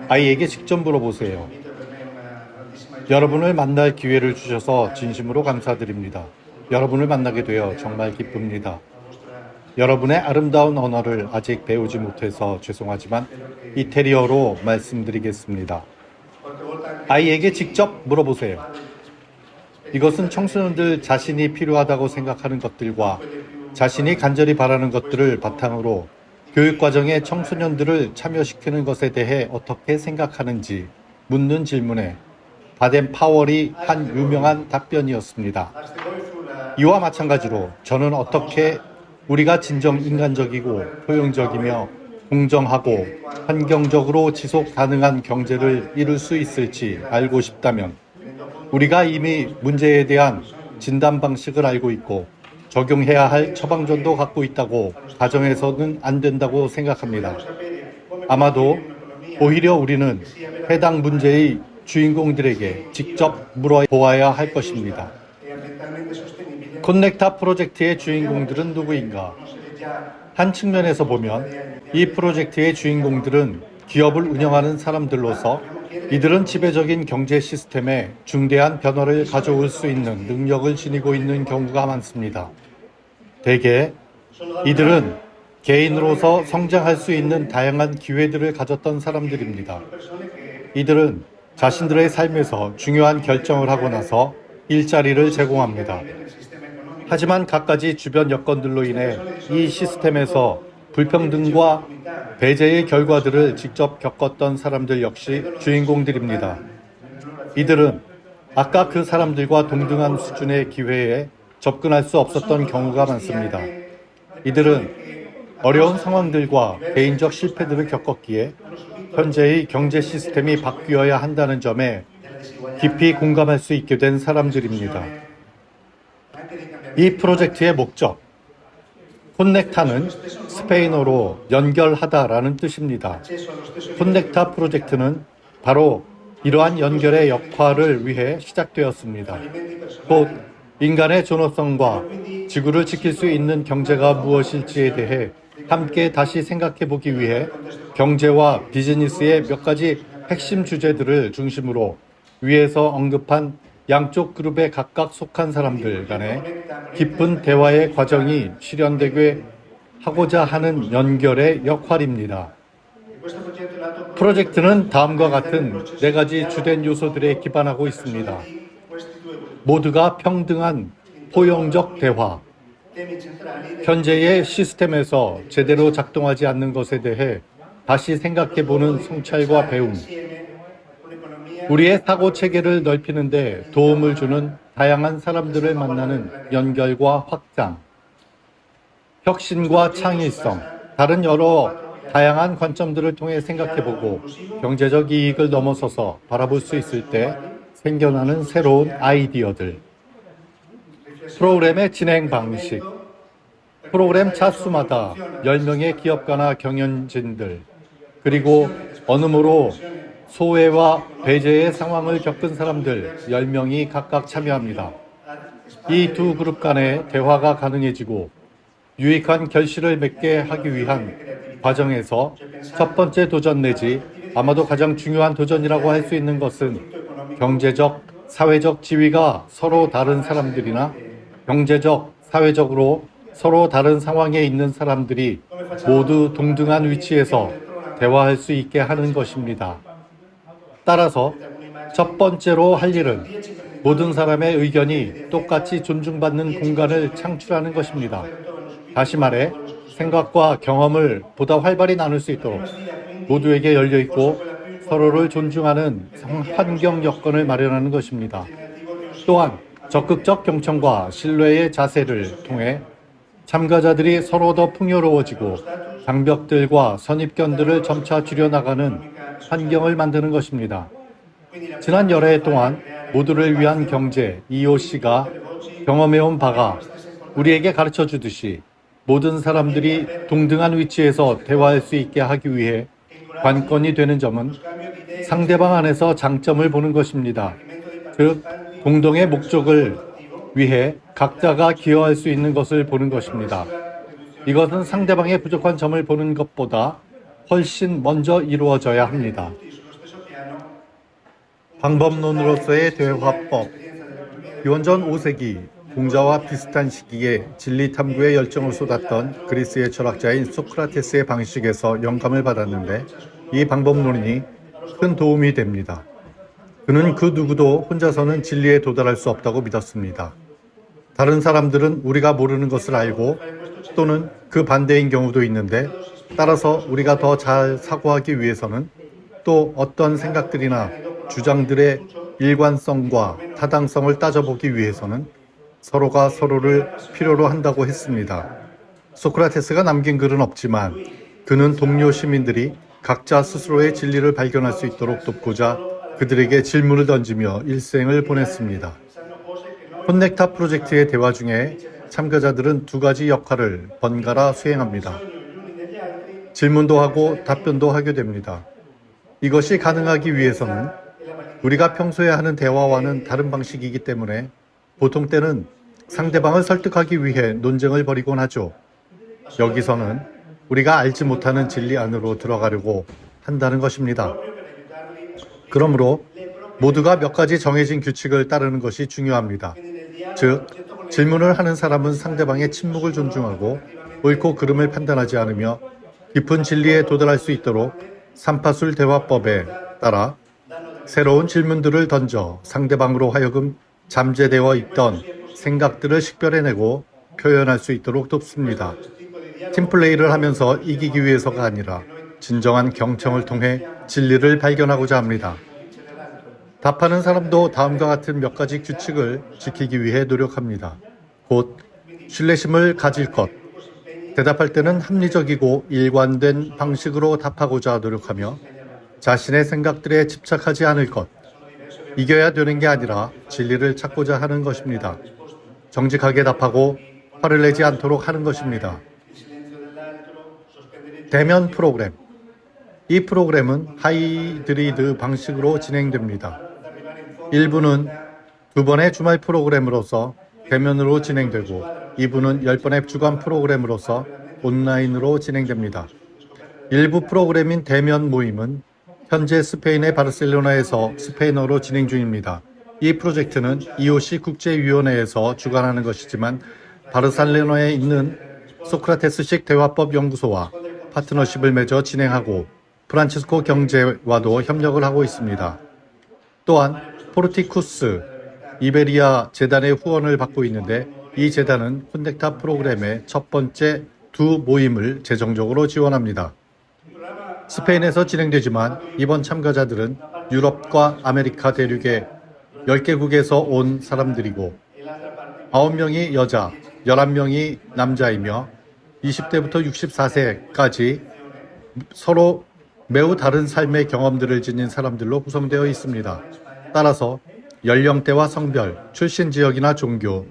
아이에게 직접 물어보세요. 여러분을 만날 기회를 주셔서 진심으로 감사드립니다. 여러분을 만나게 되어 정말 기쁩니다. 여러분의 아름다운 언어를 아직 배우지 못해서 죄송하지만 이태리어로 말씀드리겠습니다. 아이에게 직접 물어보세요. 이것은 청소년들 자신이 필요하다고 생각하는 것들과 자신이 간절히 바라는 것들을 바탕으로 교육과정에 청소년들을 참여시키는 것에 대해 어떻게 생각하는지 묻는 질문에 바덴 파월이 한 유명한 답변이었습니다. 이와 마찬가지로 저는 어떻게 우리가 진정 인간적이고 포용적이며 공정하고 환경적으로 지속 가능한 경제를 이룰 수 있을지 알고 싶다면 우리가 이미 문제에 대한 진단 방식을 알고 있고 적용해야 할 처방전도 갖고 있다고 가정해서는 안 된다고 생각합니다. 아마도 오히려 우리는 해당 문제의 주인공들에게 직접 물어보아야 할 것입니다. 콘넥타 프로젝트의 주인공들은 누구인가? 한 측면에서 보면 이 프로젝트의 주인공들은 기업을 운영하는 사람들로서 이들은 지배적인 경제 시스템에 중대한 변화를 가져올 수 있는 능력을 지니고 있는 경우가 많습니다. 대개 이들은 개인으로서 성장할 수 있는 다양한 기회들을 가졌던 사람들입니다. 이들은 자신들의 삶에서 중요한 결정을 하고 나서 일자리를 제공합니다. 하지만 갖가지 주변 여건들로 인해 이 시스템에서 불평등과 배제의 결과들을 직접 겪었던 사람들 역시 주인공들입니다. 이들은 아까 그 사람들과 동등한 수준의 기회에 접근할 수 없었던 경우가 많습니다. 이들은 어려운 상황들과 개인적 실패들을 겪었기에 현재의 경제 시스템이 바뀌어야 한다는 점에 깊이 공감할 수 있게 된 사람들입니다. 이 프로젝트의 목적, 콘넥타는 스페인어로 연결하다라는 뜻입니다. 콘넥타 프로젝트는 바로 이러한 연결의 역할을 위해 시작되었습니다. 곧 인간의 존엄성과 지구를 지킬 수 있는 경제가 무엇일지에 대해 함께 다시 생각해 보기 위해 경제와 비즈니스의 몇 가지 핵심 주제들을 중심으로 위에서 언급한 양쪽 그룹에 각각 속한 사람들 간의 깊은 대화의 과정이 실현되게 하고자 하는 연결의 역할입니다. 프로젝트는 다음과 같은 4가지 주된 요소들에 기반하고 있습니다. 모두가 평등한 포용적 대화, 현재의 시스템에서 제대로 작동하지 않는 것에 대해 다시 생각해보는 성찰과 배움, 우리의 사고 체계를 넓히는 데 도움을 주는 다양한 사람들을 만나는 연결과 확장, 혁신과 창의성, 다른 여러 다양한 관점들을 통해 생각해보고 경제적 이익을 넘어서서 바라볼 수 있을 때 생겨나는 새로운 아이디어들, 프로그램의 진행 방식, 프로그램 차수마다 10명의 기업가나 경영진들, 그리고 언음으로 소외와 배제의 상황을 겪은 사람들 10명이 각각 참여합니다. 이 두 그룹 간의 대화가 가능해지고 유익한 결실을 맺게 하기 위한 과정에서 첫 번째 도전 내지 아마도 가장 중요한 도전이라고 할 수 있는 것은 경제적, 사회적 지위가 서로 다른 사람들이나 경제적, 사회적으로 서로 다른 상황에 있는 사람들이 모두 동등한 위치에서 대화할 수 있게 하는 것입니다. 따라서 첫 번째로 할 일은 모든 사람의 의견이 똑같이 존중받는 공간을 창출하는 것입니다. 다시 말해 생각과 경험을 보다 활발히 나눌 수 있도록 모두에게 열려있고 서로를 존중하는 환경 여건을 마련하는 것입니다. 또한 적극적 경청과 신뢰의 자세를 통해 참가자들이 서로 더 풍요로워지고 장벽들과 선입견들을 점차 줄여나가는 환경을 만드는 것입니다. 지난 여러 해 동안 모두를 위한 경제 EOC가 경험해온 바가 우리에게 가르쳐 주듯이 모든 사람들이 동등한 위치에서 대화할 수 있게 하기 위해 관건이 되는 점은 상대방 안에서 장점을 보는 것입니다. 즉, 공동의 목적을 위해 각자가 기여할 수 있는 것을 보는 것입니다. 이것은 상대방의 부족한 점을 보는 것보다 훨씬 먼저 이루어져야 합니다. 방법론으로서의 대화법. 기원전 5세기 공자와 비슷한 시기에 진리 탐구에 열정을 쏟았던 그리스의 철학자인 소크라테스의 방식에서 영감을 받았는데 이 방법론이 큰 도움이 됩니다. 그는 그 누구도 혼자서는 진리에 도달할 수 없다고 믿었습니다. 다른 사람들은 우리가 모르는 것을 알고 또는 그 반대인 경우도 있는데 따라서 우리가 더 잘 사고하기 위해서는 또 어떤 생각들이나 주장들의 일관성과 타당성을 따져보기 위해서는 서로가 서로를 필요로 한다고 했습니다. 소크라테스가 남긴 글은 없지만 그는 동료 시민들이 각자 스스로의 진리를 발견할 수 있도록 돕고자 그들에게 질문을 던지며 일생을 보냈습니다. 콘넥타 프로젝트의 대화 중에 참가자들은 두 가지 역할을 번갈아 수행합니다. 질문도 하고 답변도 하게 됩니다. 이것이 가능하기 위해서는 우리가 평소에 하는 대화와는 다른 방식이기 때문에 보통 때는 상대방을 설득하기 위해 논쟁을 벌이곤 하죠. 여기서는 우리가 알지 못하는 진리 안으로 들어가려고 한다는 것입니다. 그러므로 모두가 몇 가지 정해진 규칙을 따르는 것이 중요합니다. 즉, 질문을 하는 사람은 상대방의 침묵을 존중하고 옳고 그름을 판단하지 않으며 깊은 진리에 도달할 수 있도록 삼파술 대화법에 따라 새로운 질문들을 던져 상대방으로 하여금 잠재되어 있던 생각들을 식별해내고 표현할 수 있도록 돕습니다. 팀플레이를 하면서 이기기 위해서가 아니라 진정한 경청을 통해 진리를 발견하고자 합니다. 답하는 사람도 다음과 같은 몇 가지 규칙을 지키기 위해 노력합니다. 곧 신뢰심을 가질 것, 대답할 때는 합리적이고 일관된 방식으로 답하고자 노력하며 자신의 생각들에 집착하지 않을 것, 이겨야 되는 게 아니라 진리를 찾고자 하는 것입니다. 정직하게 답하고 화를 내지 않도록 하는 것입니다. 대면 프로그램. 이 프로그램은 하이드리드 방식으로 진행됩니다. 1부는 2번의 주말 프로그램으로서 대면으로 진행되고 2부는 10번의 주간 프로그램으로서 온라인으로 진행됩니다. 일부 프로그램인 대면 모임은 현재 스페인의 바르셀로나에서 스페인어로 진행 중입니다. 이 프로젝트는 EOC 국제위원회에서 주관하는 것이지만 바르셀로나에 있는 소크라테스식 대화법 연구소와 파트너십을 맺어 진행하고 프란치스코 경제와도 협력을 하고 있습니다. 또한 포르티쿠스 이베리아 재단의 후원을 받고 있는데 이 재단은 콘넥타 프로그램의 첫 번째 두 모임을 재정적으로 지원합니다. 스페인에서 진행되지만 이번 참가자들은 유럽과 아메리카 대륙의 10개국에서 온 사람들이고 9명이 여자, 11명이 남자이며 20대부터 64세까지 서로 매우 다른 삶의 경험들을 지닌 사람들로 구성되어 있습니다. 따라서 연령대와 성별, 출신 지역이나 종교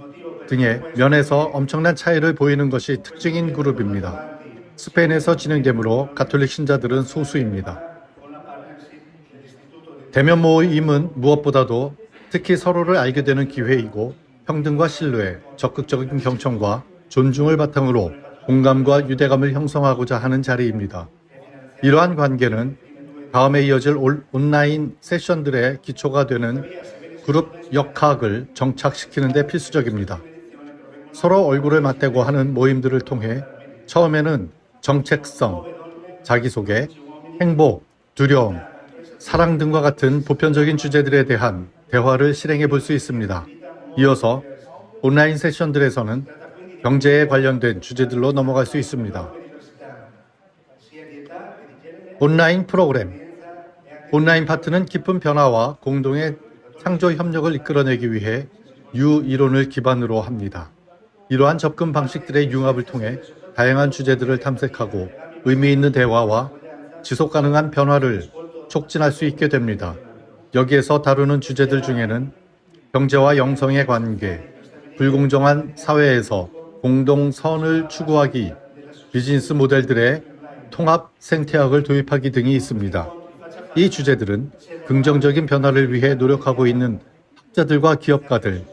등의 면에서 엄청난 차이를 보이는 것이 특징인 그룹입니다. 스페인에서 진행되므로 가톨릭 신자들은 소수입니다. 대면 모임은 무엇보다도 특히 서로를 알게 되는 기회이고 평등과 신뢰, 적극적인 경청과 존중을 바탕으로 공감과 유대감을 형성하고자 하는 자리입니다. 이러한 관계는 다음에 이어질 온라인 세션들의 기초가 되는 그룹 역학을 정착시키는 데 필수적입니다. 서로 얼굴을 맞대고 하는 모임들을 통해 처음에는 정체성, 자기소개, 행복, 두려움, 사랑 등과 같은 보편적인 주제들에 대한 대화를 실행해 볼 수 있습니다. 이어서 온라인 세션들에서는 경제에 관련된 주제들로 넘어갈 수 있습니다. 온라인 프로그램. 온라인 파트는 깊은 변화와 공동의 창조 협력을 이끌어내기 위해 유이론을 기반으로 합니다. 이러한 접근 방식들의 융합을 통해 다양한 주제들을 탐색하고 의미 있는 대화와 지속 가능한 변화를 촉진할 수 있게 됩니다. 여기에서 다루는 주제들 중에는 경제와 영성의 관계, 불공정한 사회에서 공동선을 추구하기, 비즈니스 모델들의 통합 생태학을 도입하기 등이 있습니다. 이 주제들은 긍정적인 변화를 위해 노력하고 있는 학자들과 기업가들,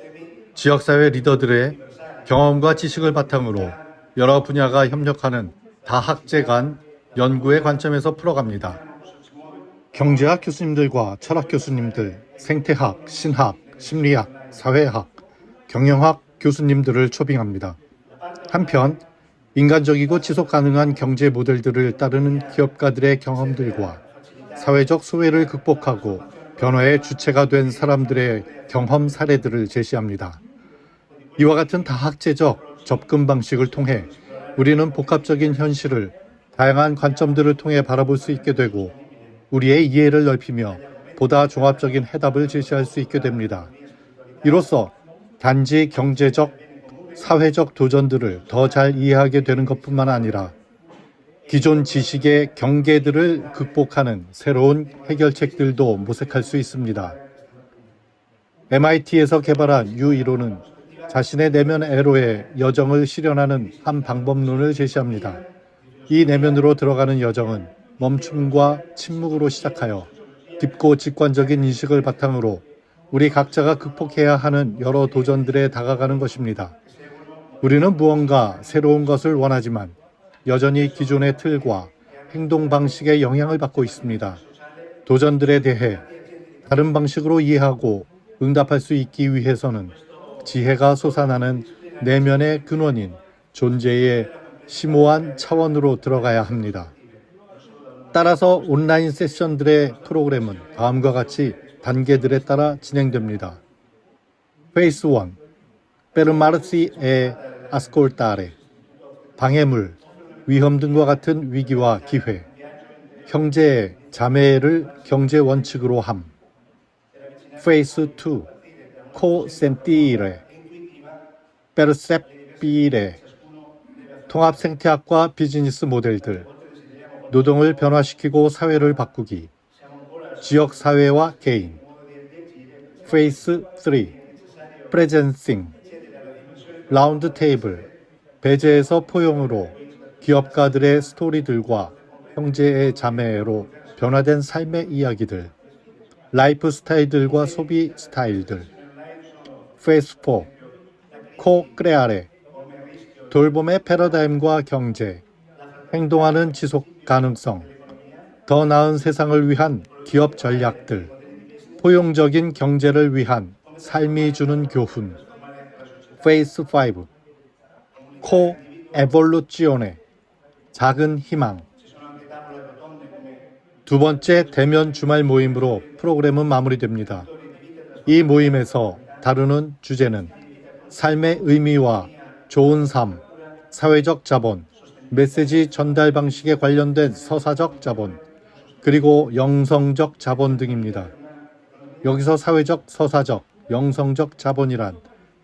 지역사회 리더들의 경험과 지식을 바탕으로 여러 분야가 협력하는 다학제 간 연구의 관점에서 풀어갑니다. 경제학 교수님들과 철학 교수님들, 생태학, 신학, 심리학, 사회학, 경영학 교수님들을 초빙합니다. 한편 인간적이고 지속 가능한 경제 모델들을 따르는 기업가들의 경험들과 사회적 소외를 극복하고 변화의 주체가 된 사람들의 경험 사례들을 제시합니다. 이와 같은 다학제적 접근 방식을 통해 우리는 복합적인 현실을 다양한 관점들을 통해 바라볼 수 있게 되고 우리의 이해를 넓히며 보다 종합적인 해답을 제시할 수 있게 됩니다. 이로써 단지 경제적, 사회적 도전들을 더 잘 이해하게 되는 것뿐만 아니라 기존 지식의 경계들을 극복하는 새로운 해결책들도 모색할 수 있습니다. MIT에서 개발한 유 이론은 자신의 내면 애로의 여정을 실현하는 한 방법론을 제시합니다. 이 내면으로 들어가는 여정은 멈춤과 침묵으로 시작하여 깊고 직관적인 인식을 바탕으로 우리 각자가 극복해야 하는 여러 도전들에 다가가는 것입니다. 우리는 무언가 새로운 것을 원하지만 여전히 기존의 틀과 행동 방식의 영향을 받고 있습니다. 도전들에 대해 다른 방식으로 이해하고 응답할 수 있기 위해서는 지혜가 솟아나는 내면의 근원인 존재의 심오한 차원으로 들어가야 합니다. 따라서 온라인 세션들의 프로그램은 다음과 같이 단계들에 따라 진행됩니다. Phase 1. Fermarsi e ascoltare. 방해물, 위험 등과 같은 위기와 기회. 형제의 자매를 경제 원칙으로 함. Phase 2. Co-sentire. Percepire. 통합 생태학과 비즈니스 모델들. 노동을 변화시키고 사회를 바꾸기. 지역 사회와 개인. Phase 3. Presencing. 라운드 테이블. 배제에서 포용으로 기업가들의 스토리들과 형제의 자매로 변화된 삶의 이야기들. 라이프 스타일들과 소비 스타일들. Phase 4. Co-creare. 돌봄의 패러다임과 경제. 행동하는 지속 가능성. 더 나은 세상을 위한 기업 전략들. 포용적인 경제를 위한 삶이 주는 교훈. Phase 5. Co-evoluzione. 작은 희망. 두 번째 대면 주말 모임으로 프로그램은 마무리됩니다. 이 모임에서 다루는 주제는 삶의 의미와 좋은 삶, 사회적 자본, 메시지 전달 방식에 관련된 서사적 자본, 그리고 영성적 자본 등입니다. 여기서 사회적, 서사적, 영성적 자본이란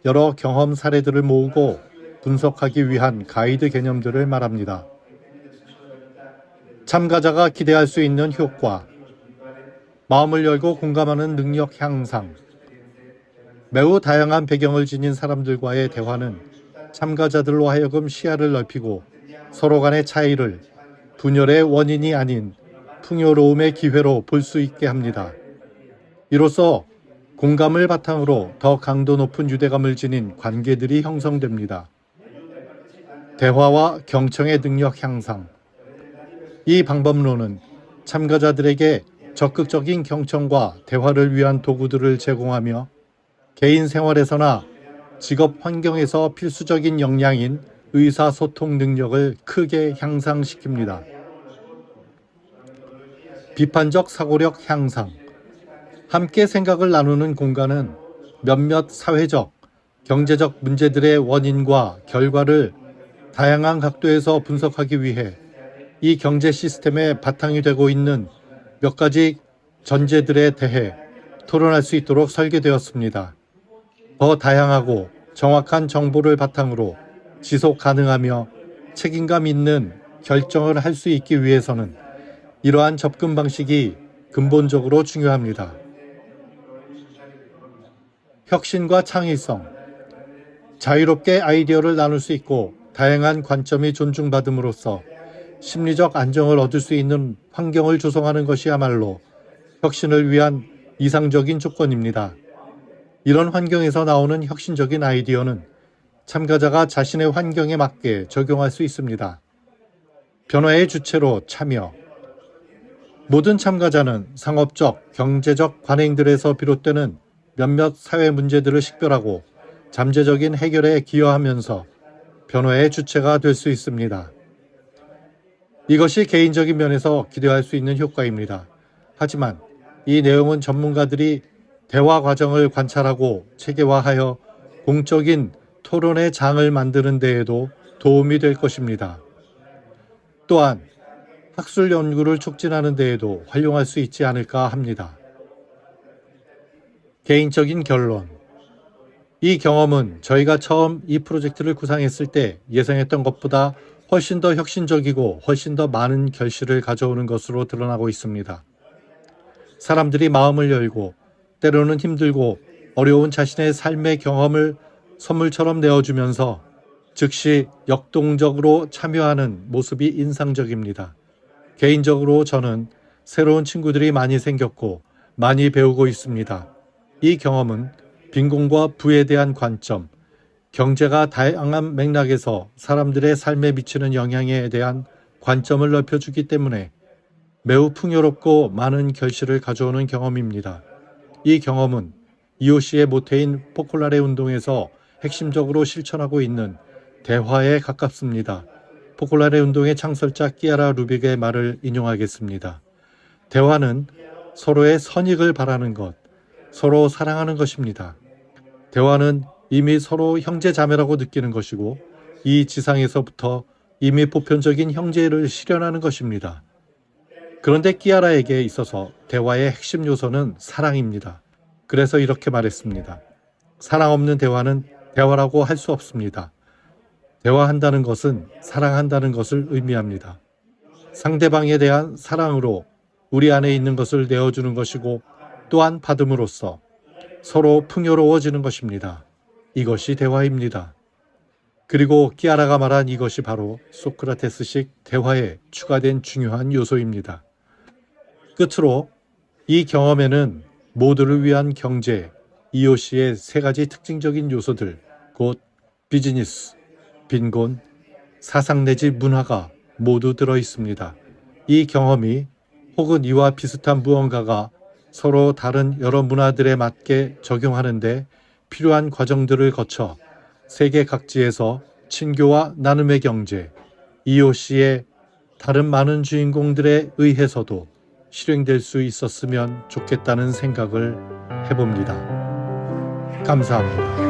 여러 경험 사례들을 모으고 분석하기 위한 가이드 개념들을 말합니다. 참가자가 기대할 수 있는 효과, 마음을 열고 공감하는 능력 향상. 매우 다양한 배경을 지닌 사람들과의 대화는 참가자들로 하여금 시야를 넓히고 서로 간의 차이를 분열의 원인이 아닌 풍요로움의 기회로 볼 수 있게 합니다. 이로써 공감을 바탕으로 더 강도 높은 유대감을 지닌 관계들이 형성됩니다. 대화와 경청의 능력 향상. 이 방법론은 참가자들에게 적극적인 경청과 대화를 위한 도구들을 제공하며 개인 생활에서나 직업 환경에서 필수적인 역량인 의사소통 능력을 크게 향상시킵니다. 비판적 사고력 향상. 함께 생각을 나누는 공간은 몇몇 사회적, 경제적 문제들의 원인과 결과를 다양한 각도에서 분석하기 위해 이 경제 시스템의 바탕이 되고 있는 몇 가지 전제들에 대해 토론할 수 있도록 설계되었습니다. 더 다양하고 정확한 정보를 바탕으로 지속 가능하며 책임감 있는 결정을 할 수 있기 위해서는 이러한 접근 방식이 근본적으로 중요합니다. 혁신과 창의성. 자유롭게 아이디어를 나눌 수 있고 다양한 관점이 존중받음으로써 심리적 안정을 얻을 수 있는 환경을 조성하는 것이야말로 혁신을 위한 이상적인 조건입니다. 이런 환경에서 나오는 혁신적인 아이디어는 참가자가 자신의 환경에 맞게 적용할 수 있습니다. 변화의 주체로 참여. 모든 참가자는 상업적, 경제적 관행들에서 비롯되는 몇몇 사회 문제들을 식별하고 잠재적인 해결에 기여하면서 변화의 주체가 될 수 있습니다. 이것이 개인적인 면에서 기대할 수 있는 효과입니다. 하지만 이 내용은 전문가들이 대화 과정을 관찰하고 체계화하여 공적인 토론의 장을 만드는 데에도 도움이 될 것입니다. 또한 학술 연구를 촉진하는 데에도 활용할 수 있지 않을까 합니다. 개인적인 결론. 이 경험은 저희가 처음 이 프로젝트를 구상했을 때 예상했던 것보다 훨씬 더 혁신적이고 훨씬 더 많은 결실을 가져오는 것으로 드러나고 있습니다. 사람들이 마음을 열고 때로는 힘들고 어려운 자신의 삶의 경험을 선물처럼 내어주면서 즉시 역동적으로 참여하는 모습이 인상적입니다. 개인적으로 저는 새로운 친구들이 많이 생겼고 많이 배우고 있습니다. 이 경험은 빈곤과 부에 대한 관점, 경제가 다양한 맥락에서 사람들의 삶에 미치는 영향에 대한 관점을 넓혀주기 때문에 매우 풍요롭고 많은 결실을 가져오는 경험입니다. 이 경험은 EOC의 모태인 포콜라레 운동에서 핵심적으로 실천하고 있는 대화에 가깝습니다. 포콜라레 운동의 창설자 끼아라 루빅의 말을 인용하겠습니다. 대화는 서로의 선익을 바라는 것, 서로 사랑하는 것입니다. 대화는 이미 서로 형제 자매라고 느끼는 것이고 이 지상에서부터 이미 보편적인 형제를 실현하는 것입니다. 그런데 끼아라에게 있어서 대화의 핵심 요소는 사랑입니다. 그래서 이렇게 말했습니다. 사랑 없는 대화는 대화라고 할 수 없습니다. 대화한다는 것은 사랑한다는 것을 의미합니다. 상대방에 대한 사랑으로 우리 안에 있는 것을 내어주는 것이고 또한 받음으로써 서로 풍요로워지는 것입니다. 이것이 대화입니다. 그리고 끼아라가 말한 이것이 바로 소크라테스식 대화에 추가된 중요한 요소입니다. 끝으로 이 경험에는 모두를 위한 경제, EOC의 세 가지 특징적인 요소들, 곧 비즈니스, 빈곤, 사상 내지 문화가 모두 들어 있습니다. 이 경험이 혹은 이와 비슷한 무언가가 서로 다른 여러 문화들에 맞게 적용하는데 필요한 과정들을 거쳐 세계 각지에서 친교와 나눔의 경제, EOC의 다른 많은 주인공들에 의해서도 실행될 수 있었으면 좋겠다는 생각을 해봅니다. 감사합니다.